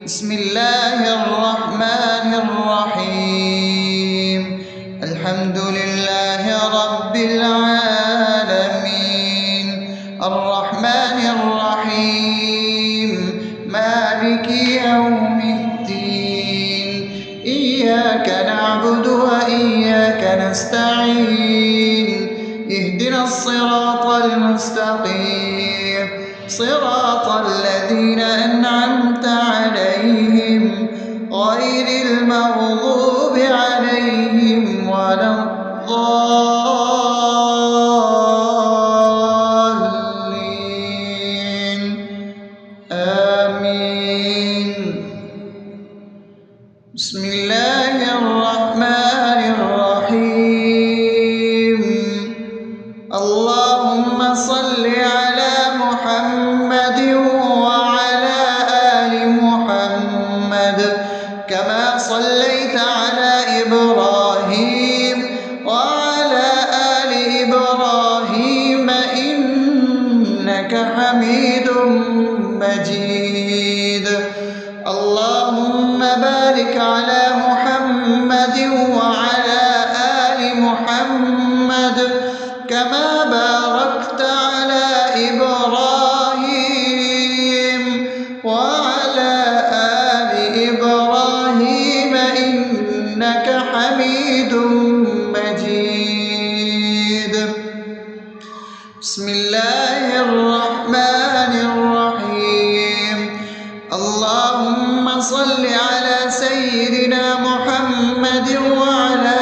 بسم الله الرحمن الرحيم. الحمد لله رب العالمين، الرحمن الرحيم، مالك يوم الدين. إياك نعبد وإياك نستعين، اهدنا الصراط المستقيم، صراط الذين أنعمت عليهم غير المغضوب عليهم ولا الضالين. آمين. بسم الله الرحمن الرحيم. اللهم صل على محمد وعلى آل محمد كما صليت على إبراهيم وعلى آل إبراهيم إنك حميد مجيد. اللهم بارك على محمد وعلى آل محمد كما باركت على إبراهيم وعلى آل إبراهيم إنك حميد مجيد. بسم الله الرحمن الرحيم. اللهم صل على سيدنا محمد وعلى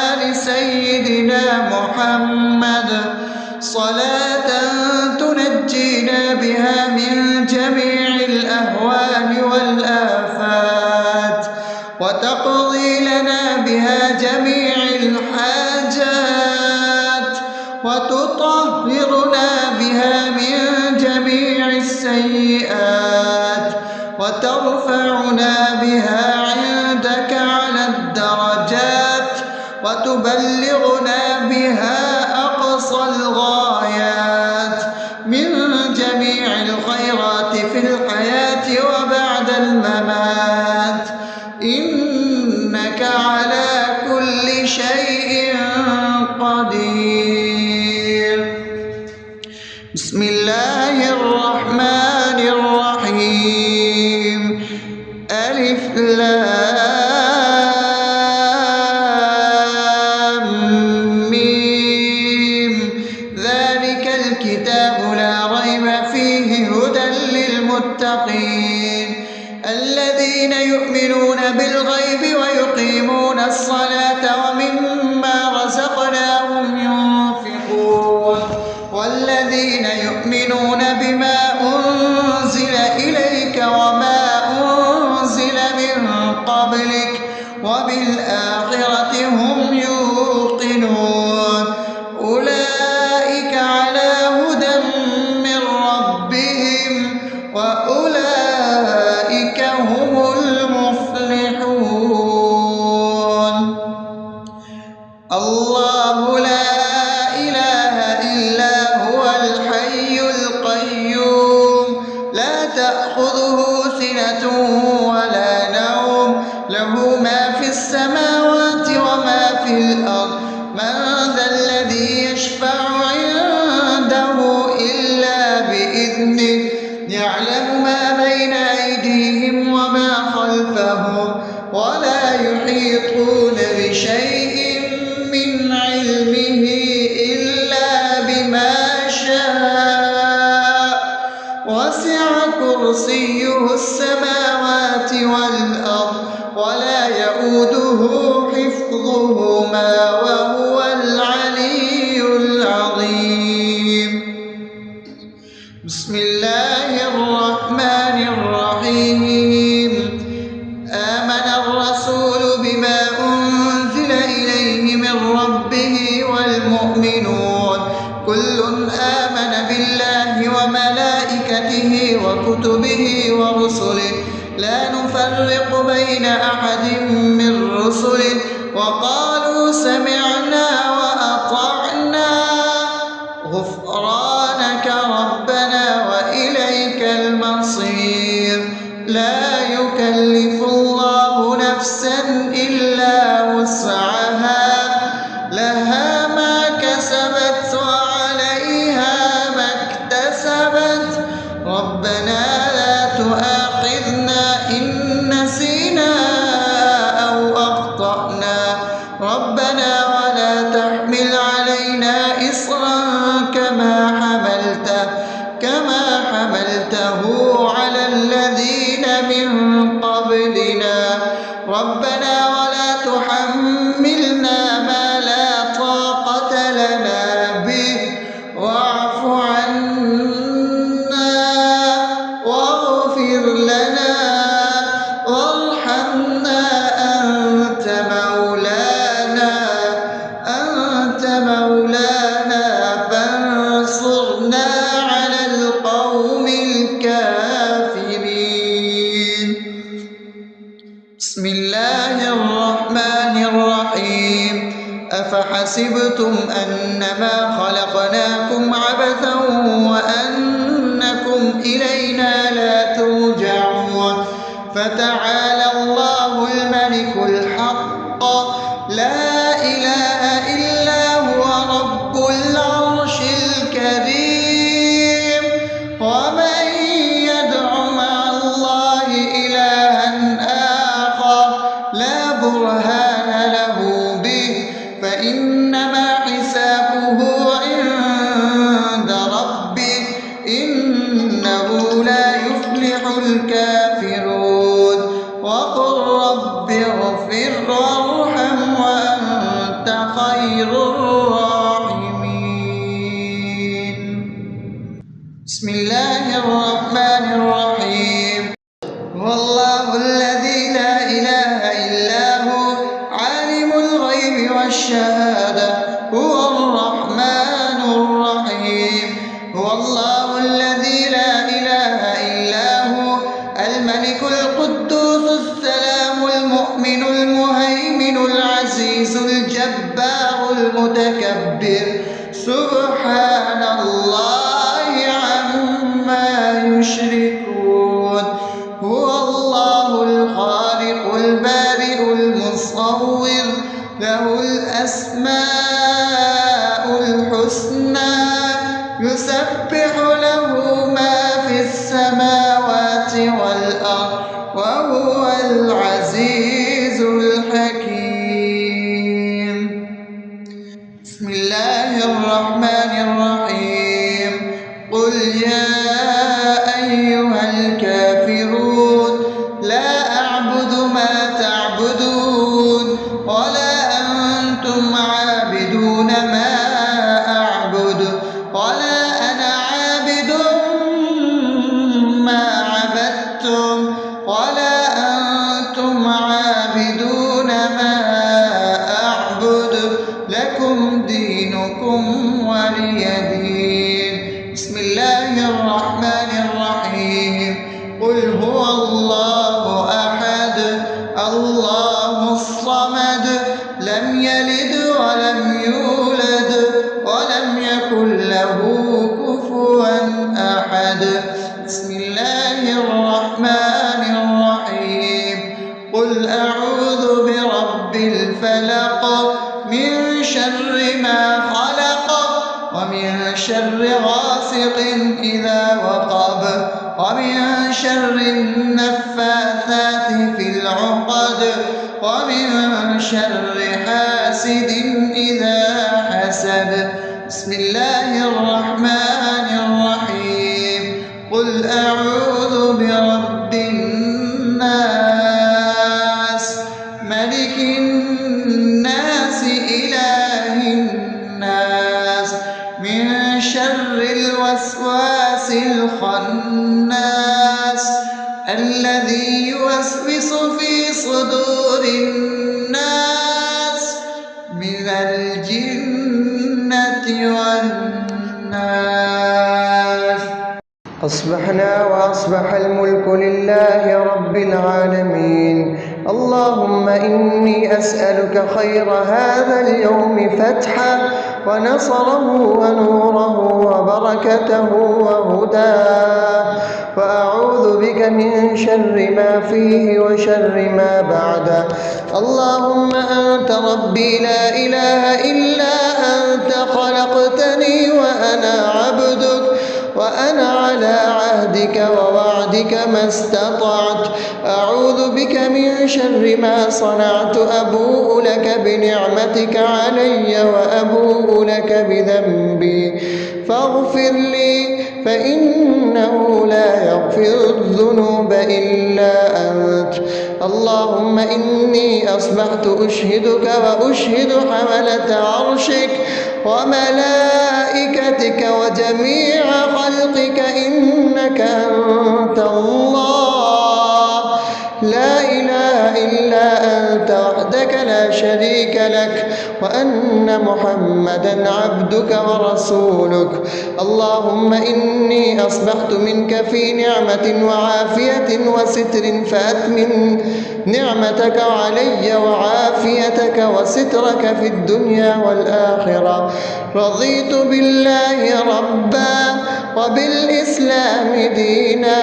آل سيدنا محمد صلاة تنجينا بها من جميع الأهوال والآفات، وتقضي لنا بها جميع الحاجات، وتطهرنا بها من جميع السيئات، وترفعنا بها عندك على الدرجات، وتبلغنا بها أقصى الغايات من جميع الخيرات في الحياة وبعد الممات، إنك على كل شيء قدير. بسم الله الرحمن الرحيم. ألف لام ميم. ذلك الكتاب لا ريب فيه هدى للمتقين الذين يؤمنون بالغيب ويقيمون الصلاة ومما رزقناهم ينفقون والذين يؤمنون بما أنزل إليك وما أنزل من قبلك وبالآخرة هم يوقنون أولئك على هدى من ربهم وأولئك هم المفلحون. الله لا إله إلا هو الحي القيوم لا تأخذه سنة ولا نوم له ما في السماوات وما في الأرض. من ذا الذي يشفع عنده إلا بإذنه يعلم ما بين أيديهم وما خلفهم ولا يحيطون بشيء من علمه إلا بما شاء وسع كرسيه السماوات والأرض ولا يؤوده حفظهما وهو العلي العظيم. بسم الله الرحمن الرحيم. آمن الرسول بما أنزل إليه من ربه والمؤمنون كل آمن بالله وملائكته وكتبه ورسله لا نفرق بين أحد من رسله وقالوا سمعنا وأطعنا غفرانك ربنا وإليك المصير. لا يكلف يكلف الله نفسا إلا وسعها لها ما كسبت وعليها ما اكتسبت ربنا لا تؤاخذنا إن نسينا أو أخطأنا ربنا ولا تحمل علينا إصرا كما حملته على الذين من قبلنا ربنا ولا تحملنا ما لا طاقة لنا به واعف عنا واغفر لنا وارحمنا أنت مولانا فانصرنا على القوم الكافرين. بسم الله الرحمن الرحيم أفحسبتم أنما خلقناكم عبثا وأنكم إلينا لا ترجعون فتعالى الله الملك الحق لا إله إلا هو رب العرش الكريم ومن يدع مع الله إلها آخر لا برهان له به فإنما حسابه عند ربه إنه لا يفلح الكافرون وقل رب اغفر وارحم وأنت خير الراحمين. بسم الله الرحمن الرحيم هو الله الذي لا إله إلا هو عالم الغيب والشهادة هو الرحمن الرحيم هو الله الذي لا إله إلا هو الملك القدوس السلام المؤمن المهيمن العزيز الجبار المتكبر سبحان الله عما يشركون هو الله الخالق البارئ المصور له الأسماء الحسنى يسبح له ما في السماوات والأرض وهو العزيز الحكيم. بسم الله الرحمن الرحيم قل يا أيها الكافرون لا أعبد ما تعبدون ولا أنتم عابدون ما أعبد ولا أنا عابد ما عبدتم ولا أنتم عابدون ما أعبد لكم دينكم ولي دين. بسم الله الرحمن الرحيم قل هو الله أحد الله الصمد لم يلد ولم يولد ولم يكن له كفوا أحد. بسم الله الرحمن الرحيم قل أعوذ برب الفلق من شر ما خلق ومن شر غاسق إذا وقب ومن شر النفاثات في العقد ومن شر حاسد إذا حسد. بسم الله الرحمن الرحيم قل أعوذ برب الناس ملك الناس إله الناس من شر الوسواس الخناس الذي يوسوس في صدور الناس من الجنة والناس. أصبحنا وأصبح الملك لله رب العالمين اللهم إني أسألك خير هذا اليوم فتحه ونصره ونوره وبركته وهداه، وأعوذ بك من شر ما فيه وشر ما بعده. اللهم أنت ربي لا إله إلا أنت، خلقتني وأنا عبدك، وأنا على عهدك ووعدك ما استطعت. أعوذ بك من شر ما صنعت، أبوء لك بنعمتك علي وأبوء لك بذنبي، فاغفر لي فإنه لا يغفر الذنوب إلا أنت. اللهم إني أصبحت أشهدك وأشهد حملة عرشك وملائكتك وجميع خلقك إنك أنت الله، لا إله إلا أنت وحدك لا شريك لك، وأن محمدا عبدك ورسولك. اللهم إني أصبحت منك في نعمة وعافية وستر، فأتمم نعمتك علي وعافيتك وسترك في الدنيا والآخرة. رضيت بالله ربا وبالإسلام دينا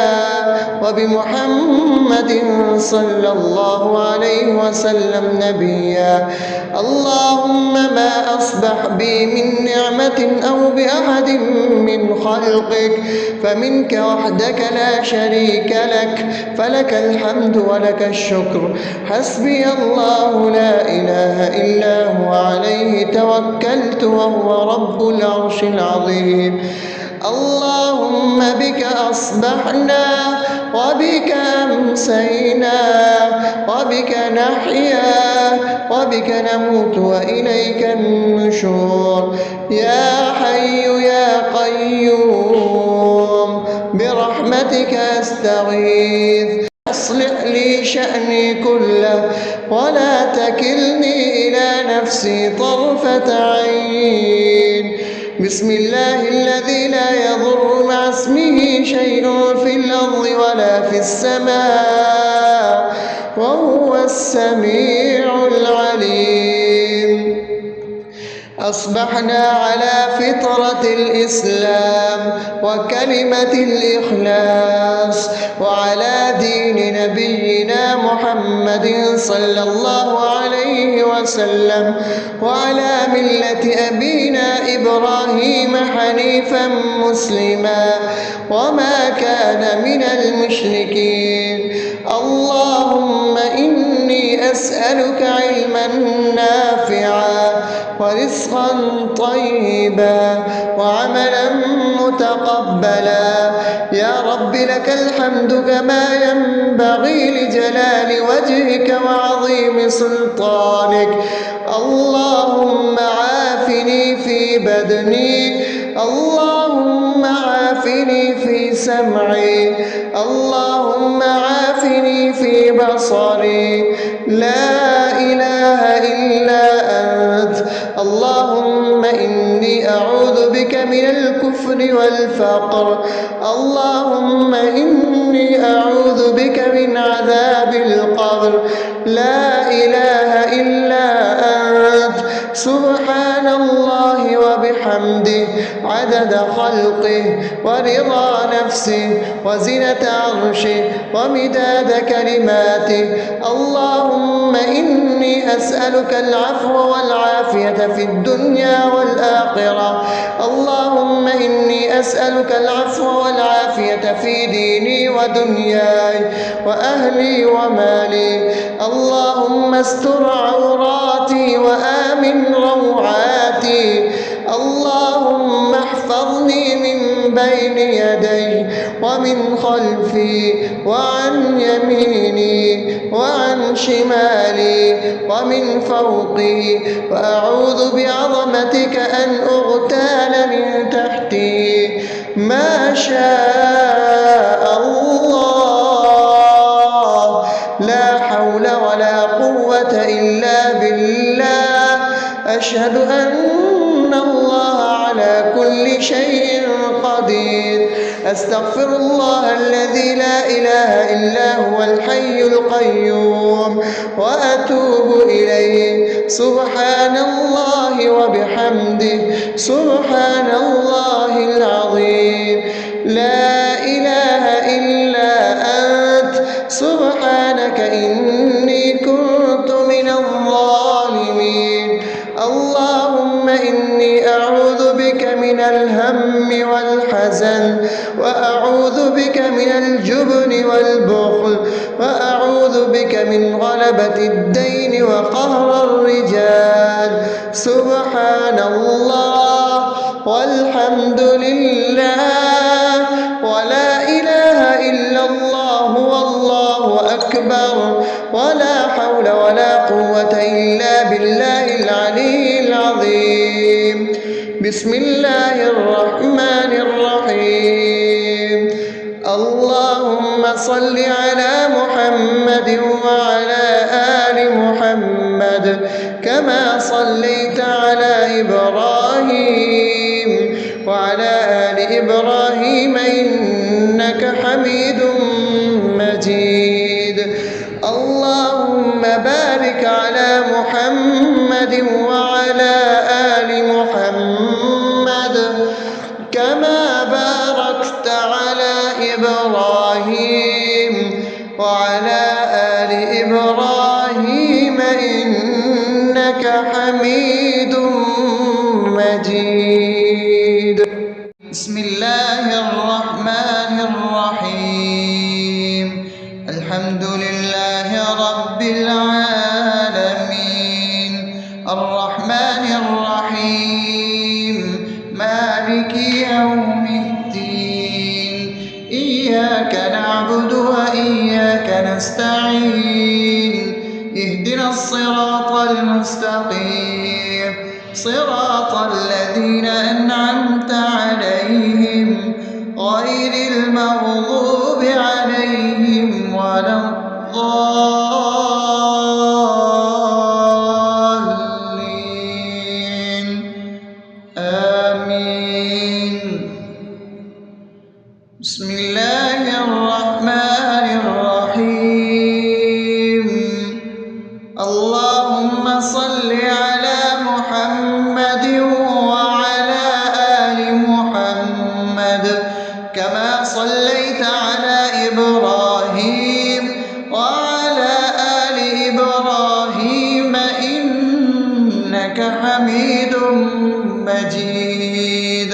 وبمحمد صلى الله عليه وسلم نبيا. اللهم ما أصبح بي من نعمة أو بأحد من خلقك فمنك وحدك لا شريك لك، فلك الحمد ولك الشكر. حسبي الله لا إله إلا هو، عليه توكلت وهو رب العرش العظيم. اللهم بك أصبحنا وبك أمسينا وبك نحيا وبك نموت وإليك النشور. يا حي يا قيوم برحمتك أستغيث، أصلح لي شأني كله ولا تكلني إلى نفسي طرفة عين. بسم الله الذي لا يضر مع اسمه شيء في الأرض ولا في السماء وهو السميع العليم. أصبحنا على فطرة الإسلام وكلمة الإخلاص وعلى دين نبينا محمد صلى الله عليه وسلم وعلى ملة أبينا إبراهيم حنيفا مسلما وما كان من المشركين. اللهم إني أسألك علما نافعا ورزقا طيبا وعملا متقبلا. يا رب لك الحمد كما ينبغي لجلال وجهك وعظيم سلطانك. اللهم عافني في بدني، اللهم عافني في سمعي، اللهم عافني في بصري. لا إله إلا أنت. اللهم إني أعوذ بك من الكفر والفقر. اللهم إني أعوذ بك من عذاب القبر. لا إله إلا أنت. سبحان الله وبحمده عدد خلقه ورضا نفسه وزنة عرشه ومداد كلماته. اللهم إني أسألك العفو والعافية في الدنيا والآخرة. اللهم إني أسألك العفو والعافية في ديني ودنياي وأهلي ومالي. اللهم استر عوراتي وآمن روعاتي. اللهم احفظني من بين يدي ومن خلفي وعن يميني وعن شمالي ومن فوقي، وأعوذ بعظمتك أن أغتال من تحتي. ما شاء الله، لا حول ولا قوة إلا بالله. أشهد أن الله على على كل شيء قدير. أستغفر الله الذي لا إله إلا هو الحي القيوم وأتوب إليه. سبحان الله وبحمده سبحان الله العظيم. لا إله إلا أنت سبحانك إني كنت من الظالمين. اللهم إني أعوذ بك من الهم والحزن، وأعوذ بك من الجبن والبخل، وأعوذ بك من غلبة الدين وقهر الرجال. سبحان الله والحمد لله ولا إله إلا الله والله أكبر ولا حول ولا قوة إلا بالله العلي العظيم. بسم الله الرحمن الرحيم. اللهم صل على محمد وعلى آل محمد كما صليت على إبراهيم وعلى آل إبراهيم إنك حميد مجيد. اللهم بارك على محمد وعلى آل محمد كما باركت على إبراهيم وعلى آل إبراهيم إنك حميد مجيد. بسم الله الرحمن الرحيم. الحمد لله رب العالمين الرحمن الرحيم مالك يوم الدين. إياك نعبد وإياك نستعين. اهدنا الصراط المستقيم صراط الذين أنعمت عليهم غير المغضوب عليهم ولا الضالين. آمين. بسم الله الرحمن الرحيم. اللهم صل على محمد وعلى آل محمد كما صليت على إبراهيم وعلى آل إبراهيم إنك حميد مجيد.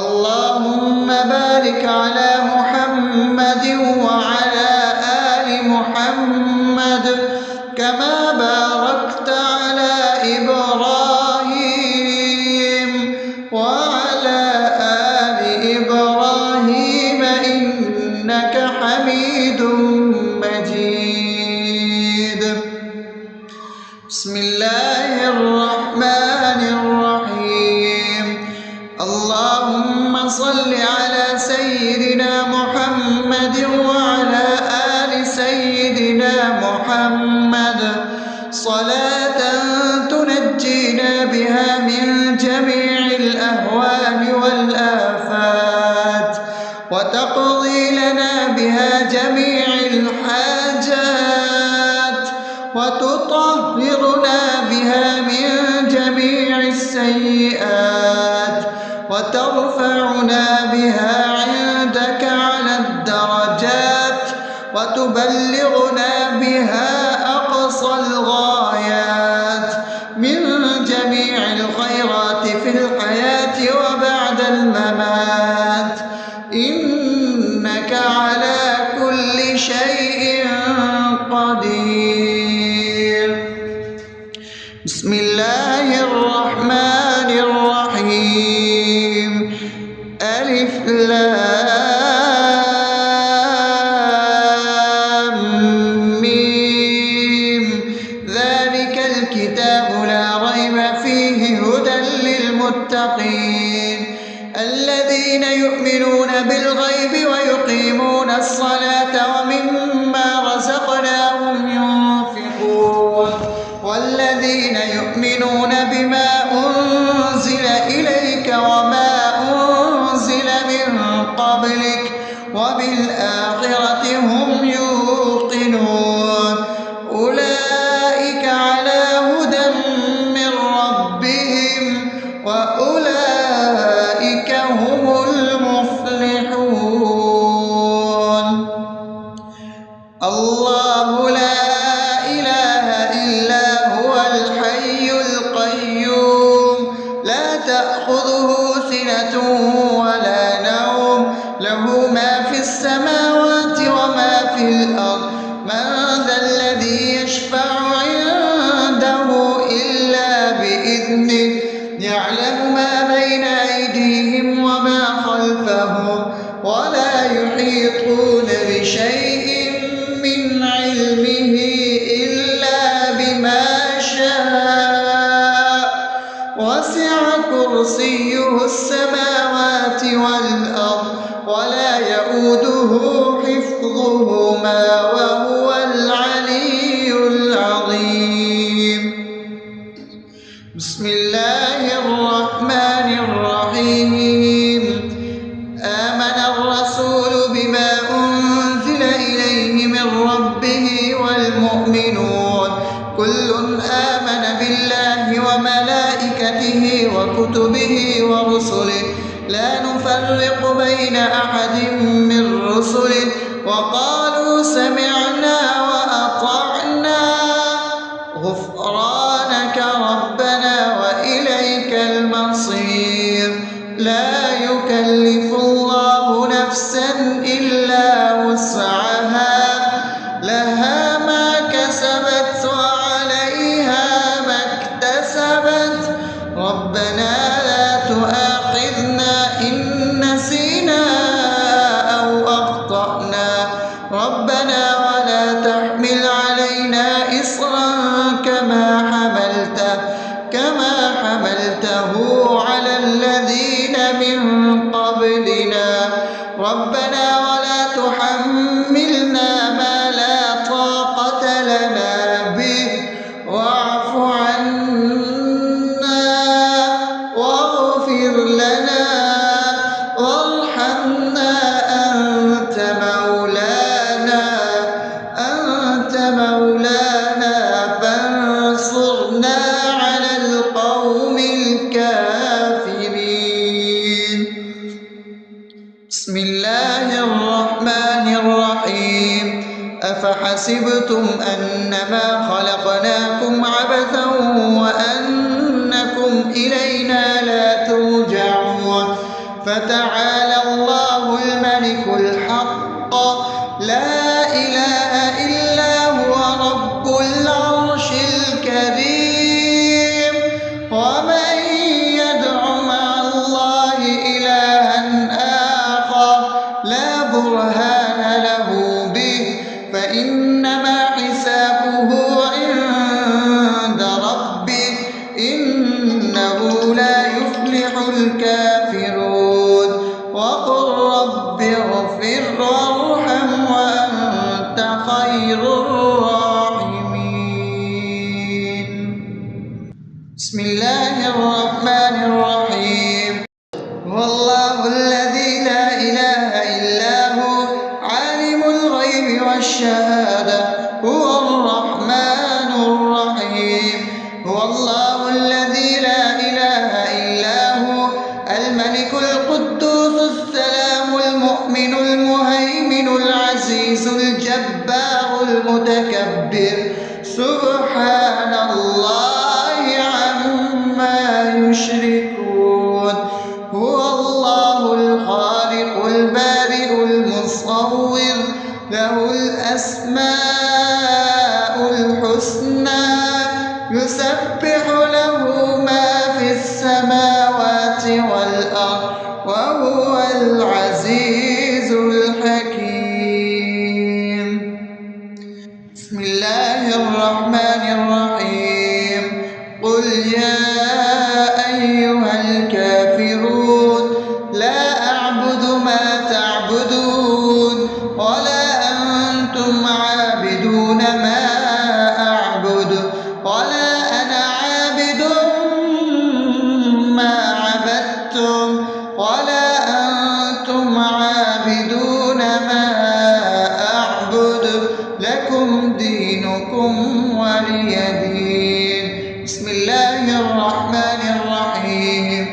اللهم بارك على محمد وعلى آل محمد كما باركت على إبراهيم وعلى آل إبراهيم إنك حميد مجيد. بسم الله الرحمن الرحيم. اللهم صل على سيدنا محمد وعلى آل سيدنا محمد صلاة تنجينا بها من جميع الأهوال والآفات وتقضي لنا بها جميع الحاجات وتطهرنا بها من جميع السيئات وترفعنا بها عندك على الدرجات وتبلغنا بها أقصى الغايات من جميع الخيرات في الحياة وبعد الممات إنك على كل شيء قدير. بسم الله الرحمن الرحيم. ألف لام ميم. ذلك الكتاب لا ريب فيه هدى للمتقين الذين يؤمنون بالغيب ويقيمون الصلاة ومما رزقناهم ينفقون والذين يؤمنون بإذنه يعلم ما بين أيديهم وما خلفهم ولا يحيطون بشيء من علمه إلا بما شاء وسع كرسيه السماوات والأرض ولا يئوده حفظهما وهو العلي العظيم. بسم الله الرحمن الرحيم. آمن الرسول بما أنزل إليه من ربه والمؤمنون كل آمن بالله وملائكته وكتبه ورسله لا نفرق بين أحد من رسله وقالوا سمعنا وأطعنا غفرانك ربنا وإليك المصير. لا يكلف الله نفسا إلا وسعها لها ما كسبت وعليها ما اكتسبت ربنا لا تؤاخذنا إن نسينا أو أخطأنا ربنا ولا تحمل علينا إصرا كما حملته على الذين من قبلنا ربنا ولا تحملنا ما لا طاقة لنا به واعف عنا واغفر لنا وارحمنا أنت مولانا فانصرنا على القوم الكافرين. بسم الله الرحمن الرحيم. أفحسبتم أنما خلقناكم عبثا وأنكم إلينا لا ترجعون فتعالى الله الملك الحق لا إله إلا هو رب العرش الكريم. ومن يدع مع الله إلها آخر لا برهان له به فإنما حسابه عند ربه إنه لا يفلح الكافرون. وقل رب اغفر وارحم وأنت خير الراحمين. بسم الله الرحمن الرحيم. هو الله الذي لا إله إلا هو عالم الغيب والشهادة هو الرحمن الرحيم. هو الله الذي لا إله إلا هو الملك القدوس السلام المؤمن المهيمن العزيز الجبار المتكبر سبحان الله عما يشركون. هو الله الخالق البارئ المصور له الأسماء الحسنى يسبح له ما في السماوات والأرض وهو العزيز الحكيم. بسم الله الرحمن الرحيم. قل يا أيها الكافرون لا أعبد ما تعبدون ولا أنتم عابدون ما أعبد ولا أنا عابد ما عبدتم ولا أنتم عابدون ما أعبد لكم دينكم ولي دين. بسم الله الرحمن الرحيم.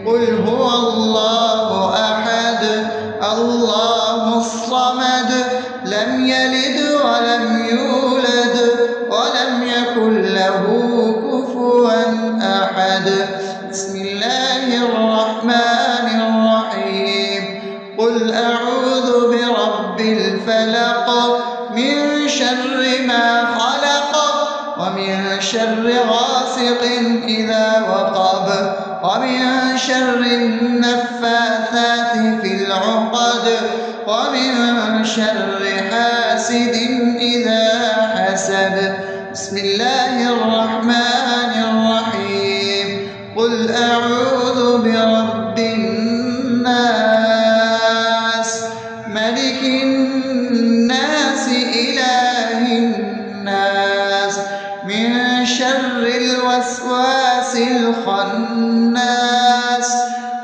قل هو الله أحد الله الصمد لم يلد ولم يولد ولم يكن له كفوا أحد. بسم الله الرحمن الرحيم. قل أعوذ برب الفلق من شر ما خلق ومن شر غاسق إذا وقب شر النفاثات في العقد ومن شر حاسد إذا حسد. بسم الله الرحمن الرحيم. قل أعوذ برب الناس ملك الناس إله الناس من شر الوسواس الخناس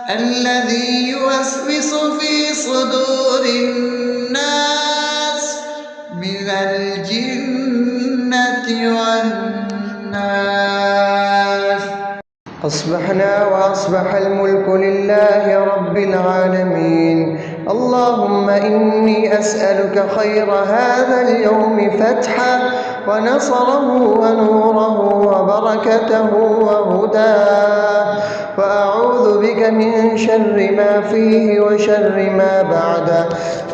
الذي يوسوس في صدور الناس من الجنة والناس. أصبحنا وأصبح الملك لله رب العالمين. اللهم إني أسألك خير هذا اليوم فتحه ونصره ونوره وبركته وهداه، وأعوذ بك من شر ما فيه وشر ما بعده.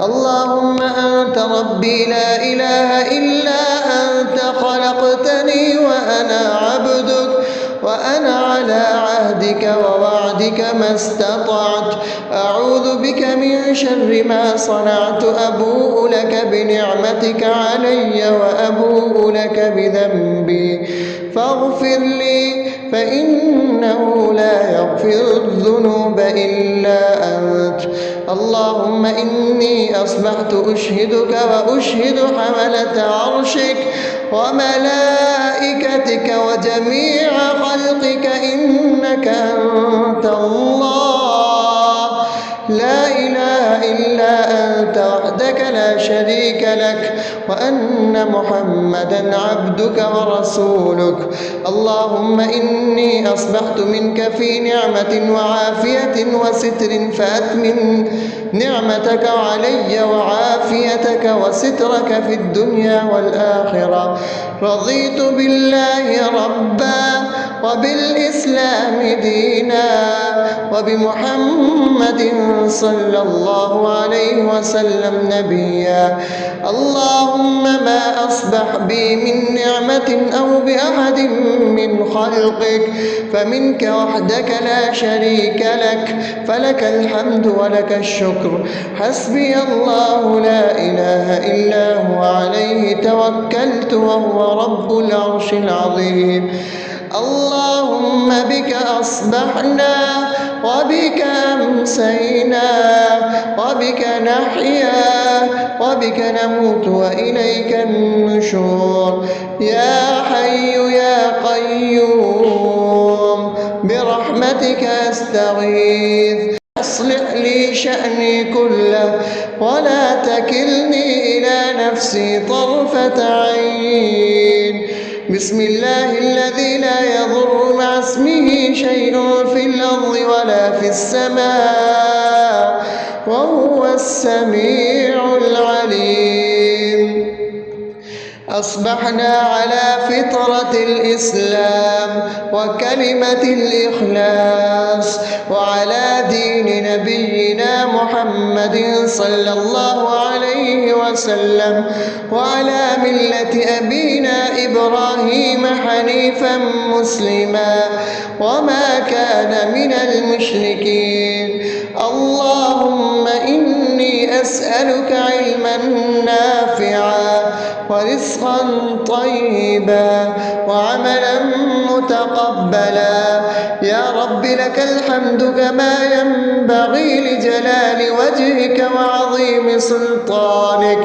اللهم أنت ربي لا إله إلا أنت، خلقتني وأنا عبدك، وأنا على عهدك ووعدك ما استطعت. أعوذ بك من شر ما صنعت. أبوء لك بنعمتك علي وأبوء لك بذنبي فاغفر لي، فإنه لا يغفر الذنوب إلا أنت. اللهم إني أصبحت أشهدك وأشهد حملة عرشك وملائكتك وجميع خلقك إنك أنت الله لا إله إلا أنت وحدك لا شريك لك، وأن محمدا عبدك ورسولك. اللهم إني أصبحت منك في نعمة وعافية وستر، فأتمم نعمتك علي وعافيتك وسترك في الدنيا والآخرة. رضيت بالله ربا وبالإسلام دينا وبمحمد صلى الله عليه وسلم نبيا. اللهم ما أصبح بي من نعمة أو بأحد من خلقك فمنك وحدك لا شريك لك، فلك الحمد ولك الشكر. حسبي الله لا إله إلا هو عليه توكلت وهو رب العرش العظيم. اللهم بك أصبحنا وبك أمسينا وبك نحيا وبك نموت وإليك النشور. يا حي يا قيوم برحمتك أستغيث، أصلح لي شأني كله ولا تكلني إلى نفسي طرفة عين. بسم الله الذي لا يضر مع اسمه شيء في الأرض ولا في السماء وهو السميع العليم. أصبحنا على فطرة الإسلام وكلمة الإخلاص وعلى دين نبينا محمد صلى الله عليه وسلم وعلى ملة أبينا إبراهيم حنيفا مسلما وما كان من المشركين. اللهم إني أسألك علما نافعا ورزقا طيبا وعملا متقبلا. يا رب لك الحمد كما ينبغي لجلال وجهك وعظيم سلطانك.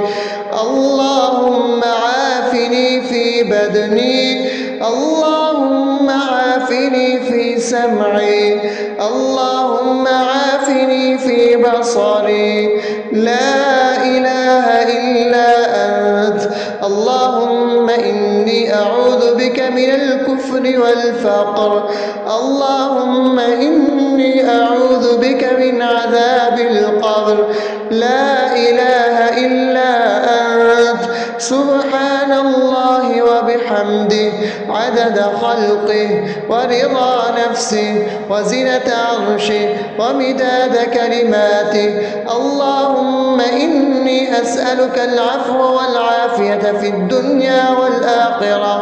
اللهم عافني في بدني، اللهم عافني في سمعي، اللهم عافني في بصري. لا إله إلا أنت. اللهم إني أعوذ بك من الكفر والفقر. اللهم إني أعوذ بك من عذاب القبر. لا إله إلا أنت. سبحان الله وبحمده عدد خلقه ورضا نفسه وزنة عرشه ومداد كلماته. اللهم إني أسألك العفو والعافية في الدنيا والآخرة.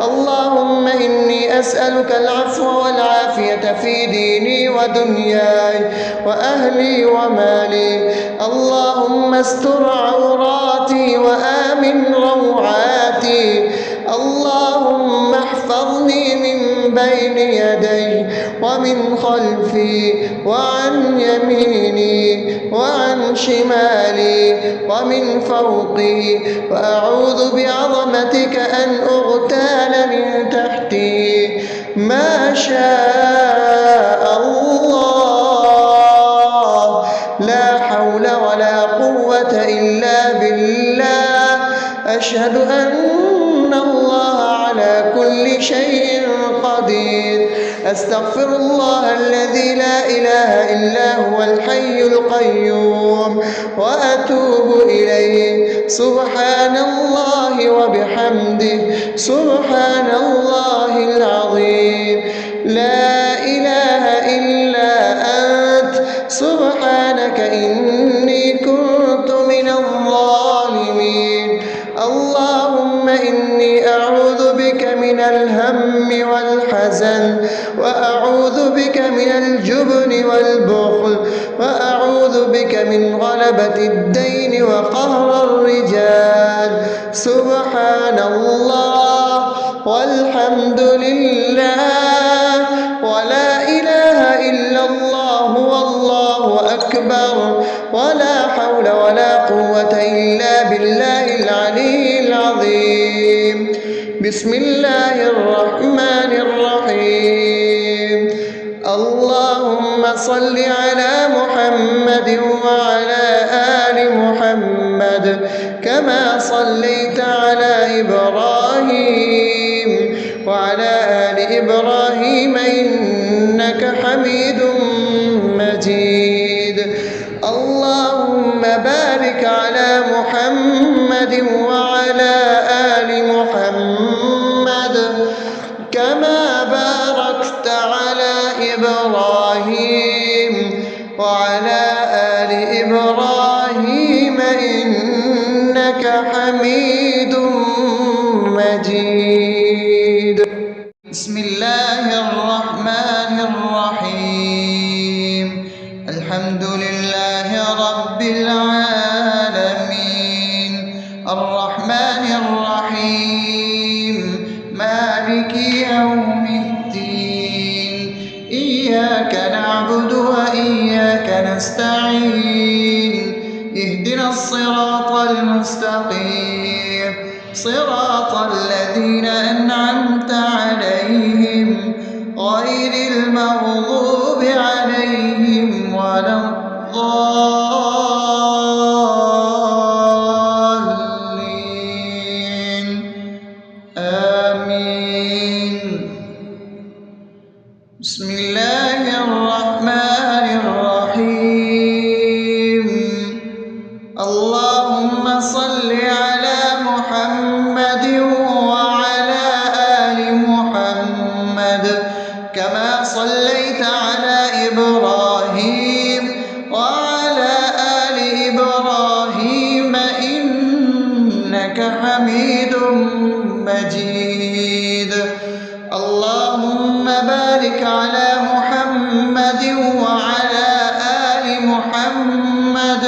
اللهم إني إني أسألك العفو والعافية في ديني ودنياي وأهلي ومالي. اللهم استر عوراتي وآمن روعاتي. اللهم احفظني من بين يدي ومن خلفي وعن يميني وعن شمالي ومن فوقي، وأعوذ بعظمتك أن أغتال من تحتي. ما شاء الله، لا حول ولا قوة إلا بالله. أشهد أن الله على كل شيء قدير. أستغفر الله الذي لا إله إلا هو الحي القيوم وأتوب إليه. سبحان الله وبحمده، سبحان الله العظيم. لا إله إلا أنت، سبحانك إني كنت من الظالمين. اللهم إني أعوذ بك من الهم والحزن، وأعوذ بك من الجبن والبخل، وأعوذ بك من غلبة الدين وقهر الرجال. سبحان الله والحمد لله ولا إله إلا الله والله أكبر، ولا حول ولا قوة إلا بالله العلي العظيم. بسم الله الرحمن الرحيم. اللهم صل على محمد وعلى آل محمد كما صليت على إبراهيم وعلى آل إبراهيم إنك حميد مجيد. اللهم بارك على محمد وعلى آل محمد كما باركت على إبراهيم وعلى آل إبراهيم إنك حميد مجيد. بسم الله الرحمن الرحيم. الحمد لله رب العالمين، الرحمن الرحيم، مالك يوم الدين. إياك نعبد وإياك نستعين. اهدنا الصراط المستقيم، صراط الذين أنعمت عليهم غير المغضوب عليهم ولا الضالين. آمين. بسم الله الرحمن الرحيم. اللهم صل على محمد وعلى آل محمد كما صليت على إبراهيم وعلى آل إبراهيم إنك حميد مجيد. اللهم بارك على محمد وعلى آل محمد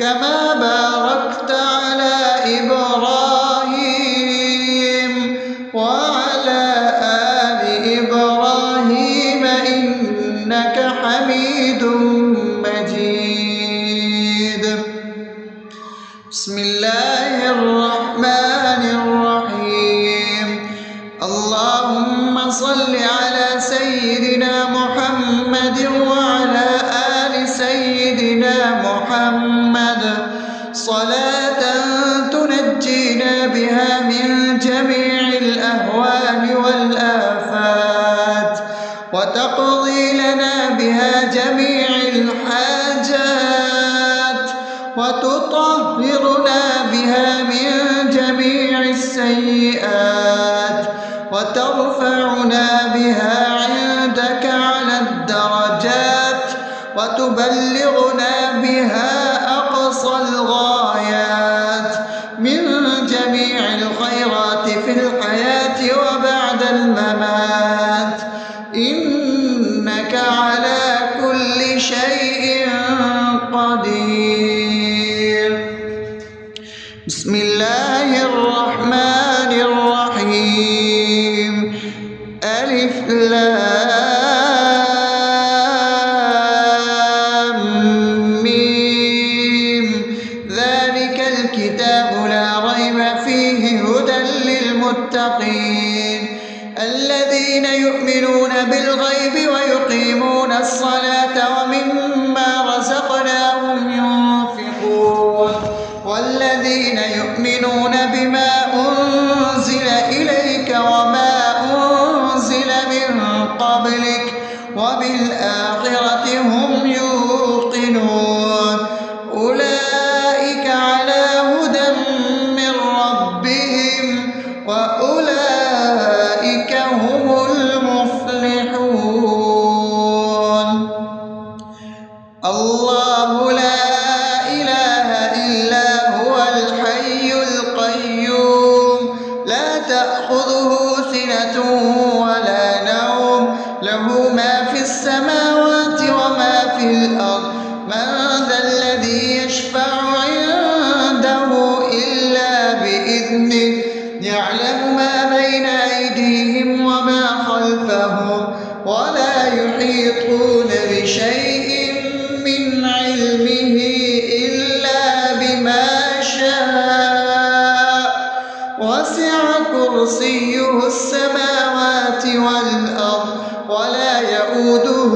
كما باركت على إبراهيم وعلى آل إبراهيم إنك حميد مجيد. بسم الله الرحمن الرحيم. اللهم صل على سيدنا محمد وعلى آل سيدنا محمد صلاة تنجينا بها من جميع الأهوال والآفات، وتقضي لنا بها جميع الحاجات، وتطهرنا بها من جميع السيئات، وترفعنا بها عندك على الدرجات، وتبلغنا بها أقصى الغايات من جميع الخيرات في الحياة وبعد الممات. لام ميم ذلك الكتاب لا ريب فيه هدى للمتقين الذين يؤمنون بالغيب ويقيمون الصلاة ومما رزقناهم ينفقون والذين يؤمنون بما أنزل إليك وما أنزل من قبلك وبالآخرة هم يوقنون أولئك على هدى من ربهم وأولئك هم المفلحون الله لا إله إلا هو الحي القيوم لا تأخذه سنة ولا نوم له ما في السماوات وما في الأرض من ذا الذي يشفع عنده إلا بإذنه يعلم ما بين أيديهم وما خلفهم ولا يحيطون بشيء من علمه إلا بما شاء وسع كرسيه السماوات والأرض ولا يؤوده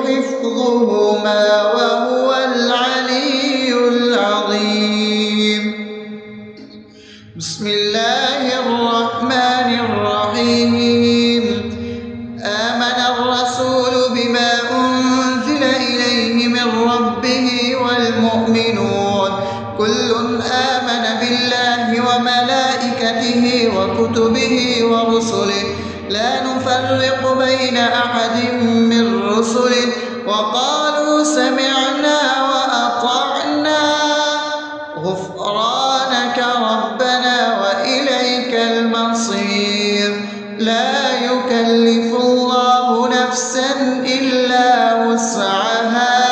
حفظهما وهو العلي العظيم بسم الله الرحمن الرحيم آمن الرسول بما أنزل إليه من ربه والمؤمنون كل آمن بالله وملائكته وكتبه ورسله لا نفرق بين أحد من رسله وقالوا سمعنا وأطعنا غفرانك ربنا وإليك المصير لا يكلف الله نفسا إلا وسعها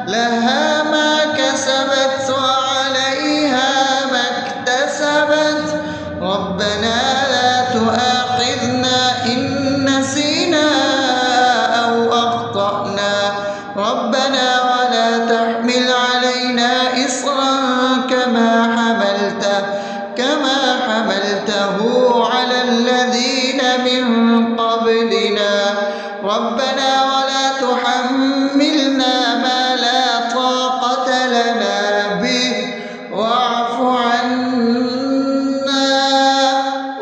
لها ما كسبت وعليها ما اكتسبت ربنا لا تؤاخذنا إن نسينا أو أخطأنا ربنا ولا تحمل علينا إصرا كما حملته على الذين من قبلنا ربنا ولا تحملنا ما لا طاقة لنا به واعف عنا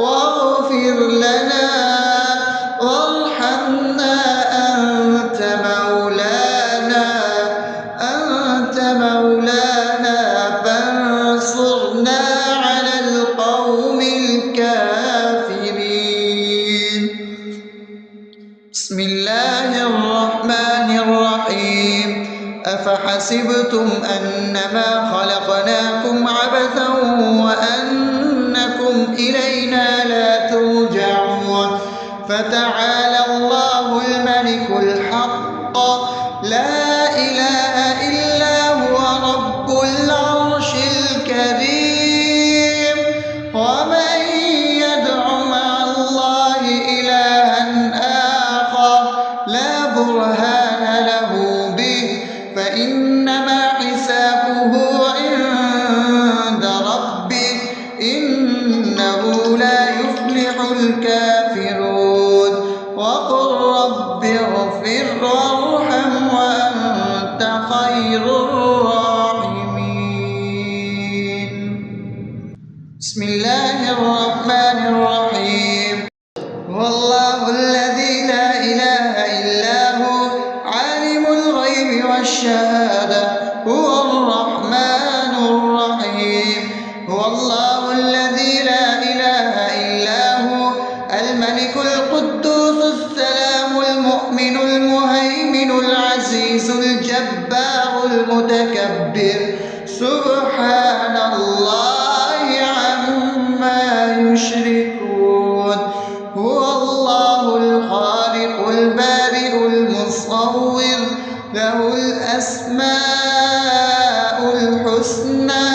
واغفر لنا وارحمنا أنت مولانا فانصرنا على القوم الكافرين بسم الله الرحمن الرحيم أفحسبتم أنما خلقناكم عبثا وأنكم إلينا لا ترجعون فتعالى الله الملك الحق لا إله إلا هو رب العرش الكريم ومن يدع مع الله إلها آخر لا برهان له به فإنما حسابه عند ربه إنه لا يفلح الكافرون وقل رب اغفر وارحم وأنت خير الراحمين بسم الله الرحمن الرحيم هو الله الذي لا إله إلا هو عالم الغيب والشهادة هو الرحمن الرحيم هو الله الذي لا إله إلا هو الملك القدوس السلام المؤمن المهيمن العزيز الجبار المتكبر سبحان الله عما يشركون هو الله الخالق البارئ المصور له الأسماء الحسنى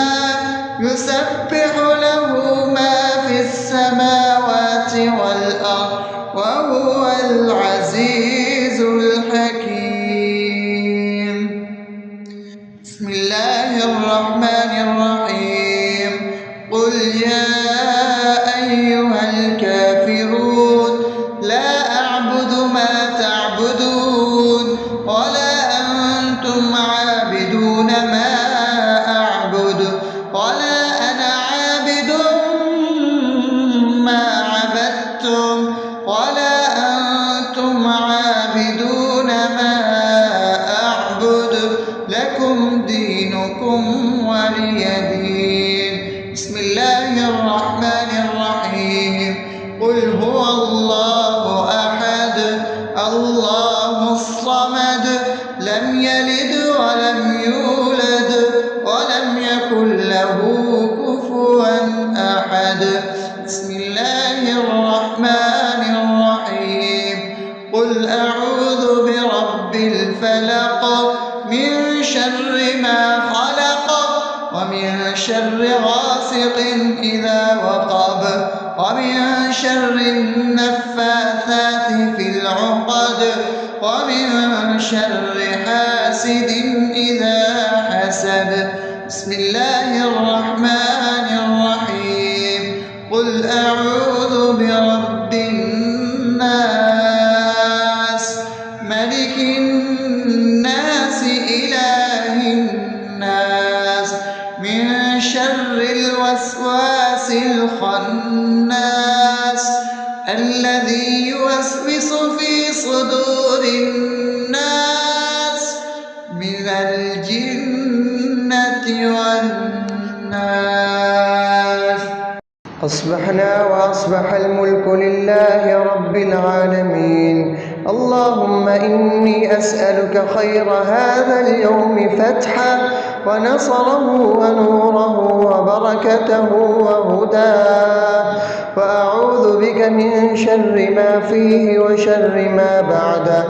يسبح له ما في السماوات والأرض وهو العزيز الحكيم. بسم الله الرحمن الرحيم. قل يا أيها الكافرون لا أعبد ما تعبدون ولا أنتم عابدون ما أعبد ولا أنا عابد ما عبدتم ولا أنتم عابدون ما أعبد لكم دينكم ولي دين. بسم الله الرحمن الرحيم. قل هو الله أحد الله الصمد لم يلد ولم يولد ولم يكن له كفوا أحد. بسم الله الرحمن الرحيم. قل أعوذ برب الفلق من شر ما خلق ومن شر غاسق إذا وقب ومن شر النفاثات في العقد ومن شر حاسد إذا حسد. بسم الله الرحمن الرحيم. قل أعوذ برب الناس ملك الناس إله الناس من شر الوسواس الخناس الذي يوسوس في صدور الناس من الجنة والناس. أصبحنا وأصبح الملك لله رب العالمين. اللهم إني أسألك خير هذا اليوم فتحه ونصره ونوره وبركته وهداه، وأعوذ بك من شر ما فيه وشر ما بعده.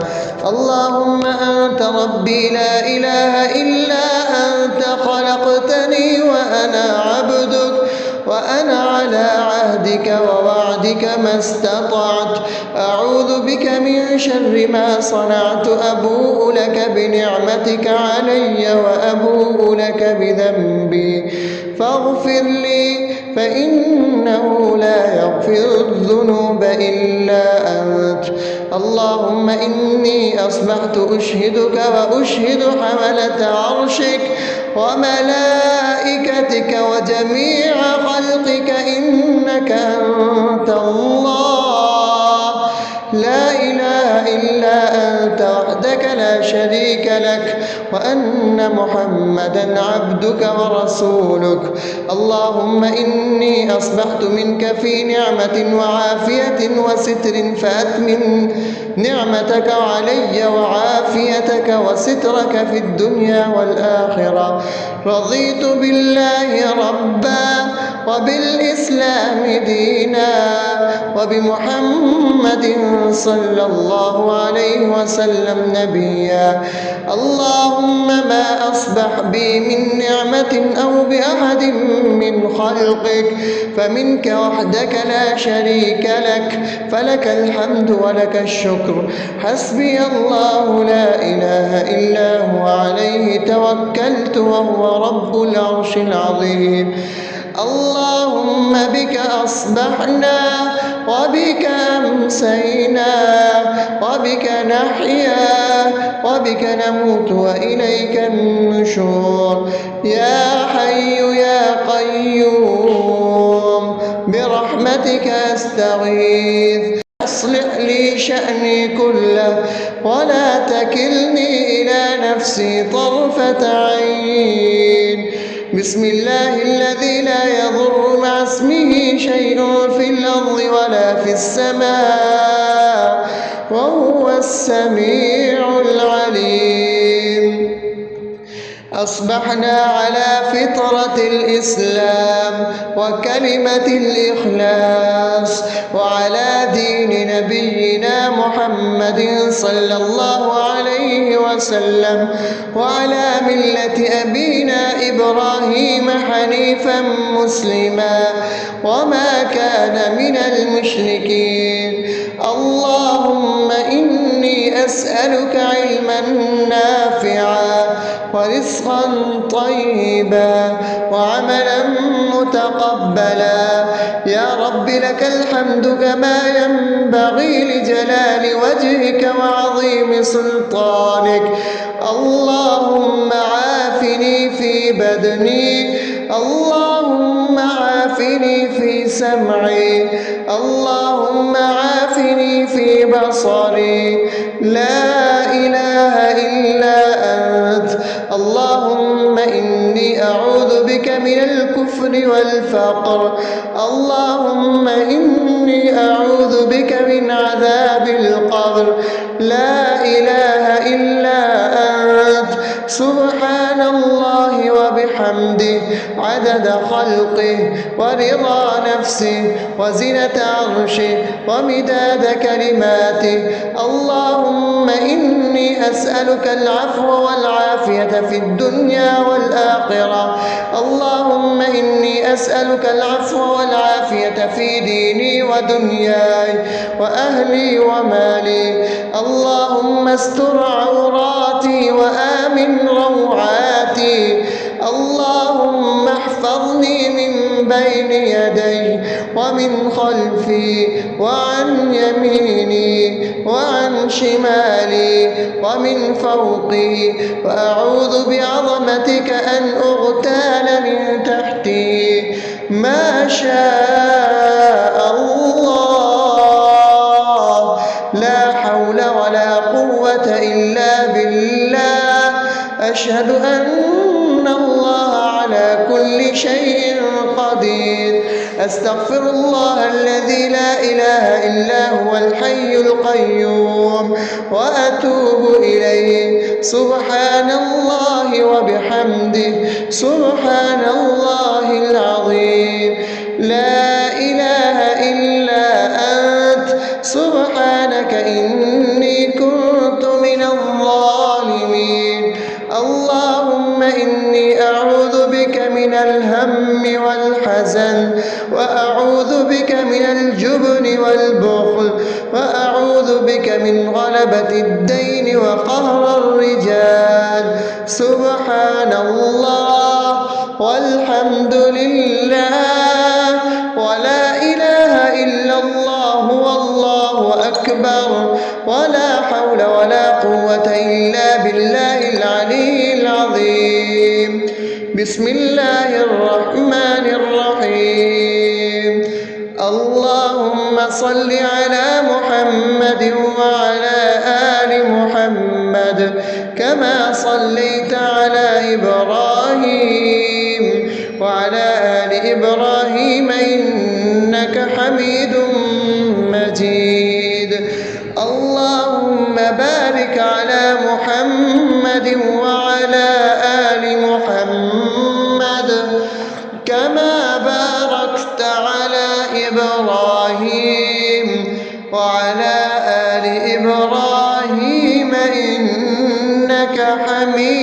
اللهم أنت ربي لا إله إلا أنت خلقتني وأنا عبدك وأنا على عهدك ووعدك ما استطعت. أعوذ بك من شر ما صنعت. أبوء لك بنعمتك علي وأبوء لك بذنبي فاغفر لي فإنه لا يغفر الذنوب إلا أنت. اللهم إني أصبحت أشهدك وأشهد حملة عرشك وملائكتك وجميع خلقك إنك أنت الله لا إله إلا أنت وحدك لا شريك لك وأن محمدا عبدك ورسولك. اللهم إني أصبحت منك في نعمة وعافية وستر فأتمم نعمتك علي وعافيتك وسترك في الدنيا والآخرة. رضيت بالله ربا وبالإسلام دينا وبمحمد صلى الله عليه وسلم نبيا. اللهم ما أصبح بي من نعمة أو بأحد من خلقك فمنك وحدك لا شريك لك فلك الحمد ولك الشكر. حسبي الله لا إله إلا هو عليه توكلت وهو رب العرش العظيم. اللهم بك أصبحنا وبك أمسينا وبك نحيا وبك نموت وإليك النشور. يا حي يا قيوم برحمتك أستغيث. أصلح لي شأني كله ولا تكلني إلى نفسي طرفة عين. بسم الله الذي لا يضر مع اسمه شيء في الأرض ولا في السماء وهو السميع العليم. أصبحنا على فطرة الإسلام وكلمة الإخلاص وعلى دين نبينا محمد صلى الله عليه وسلم وعلى ملة أبينا إبراهيم حنيفا مسلما وما كان من المشركين. اللهم أسألك علما نافعا ورزقا طيبا وعملا متقبلا. يا رب لك الحمد كما ينبغي لجلال وجهك وعظيم سلطانك. اللهم عافني في بدني، اللهم عافني في سمعي، اللهم عافني في بصري. لا إله إلا أنت. اللهم إني أعوذ بك من الكفر والفقر. اللهم إني أعوذ بك من عذاب القبر. لا إله إلا أنت. سبحان الله وبحمده عدد خلقه ورضا نفسه وزنة عرشه ومداد كلماته. اللهم إني أسألك العفو والعافية في الدنيا والآخرة. اللهم إني أسألك العفو والعافية في ديني ودنياي وأهلي ومالي. اللهم استر عوراتي وآمن روعاتي. اللهم احفظني من بين يدي ومن خلفي وعن يميني وعن شمالي ومن فوقي، وأعوذ بعظمتك أن أغتال من تحتي. ما شاء الله، لا حول ولا قوة إلا بالله. أشهد أن الله على كل شيء قدير. أستغفر الله الذي لا إله إلا هو الحي القيوم وأتوب إليه. سبحان الله وبحمده سبحان الله العظيم. لا إله إلا أنت. سبحانك إني كنت من الظالمين. اللهم إني أعوذ بك من الهم والحزن، وأعوذ بك من الجبن والبخل، وأعوذ بك من غلبة الدين وقهر الرجال. سبحان الله والحمد لله ولا إله إلا الله والله أكبر، ولا حول ولا قوة إلا بالله العلي العظيم. بسم الله الرحمن الرحيم. اللهم صل على محمد وعلى آل محمد كما صليت على إبراهيم وعلى آل إبراهيم إنك حميد مجيد. اللهم بارك على محمد وعلى آل محمد كما باركت على إبراهيم وعلى آل إبراهيم إنك حميد